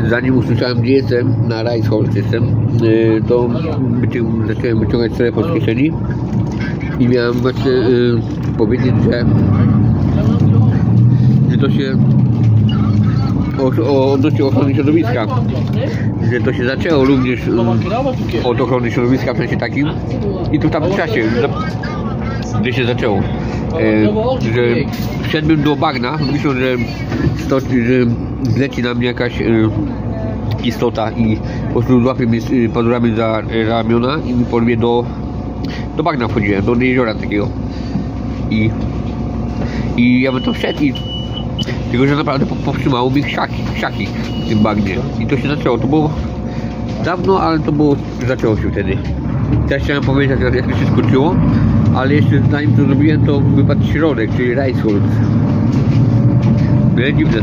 zanim usłyszałem, gdzie jestem, na Reichholz jestem, to zacząłem wyciągać telefon z kieszeni i miałem właśnie powiedzieć, że to się odnośnie ochrony środowiska, że to się zaczęło również od ochrony środowiska w sensie takim i to w tamtym czasie, gdy się zaczęło, że wszedłbym do bagna, myśląc, że zleci na mnie jakaś istota i po prostu złapie mnie pod ramię za ramiona i mi porwie do bagna wchodziłem, do jeziora takiego i ja bym to wszedł tylko że naprawdę powstrzymało mi krzaki w tym bagnie i to się zaczęło, to było dawno, ale zaczęło się wtedy. Teraz chciałem powiedzieć, jak to się skończyło, ale jeszcze zanim to zrobiłem, to wypadł środek, czyli Reichholz. Dziwne.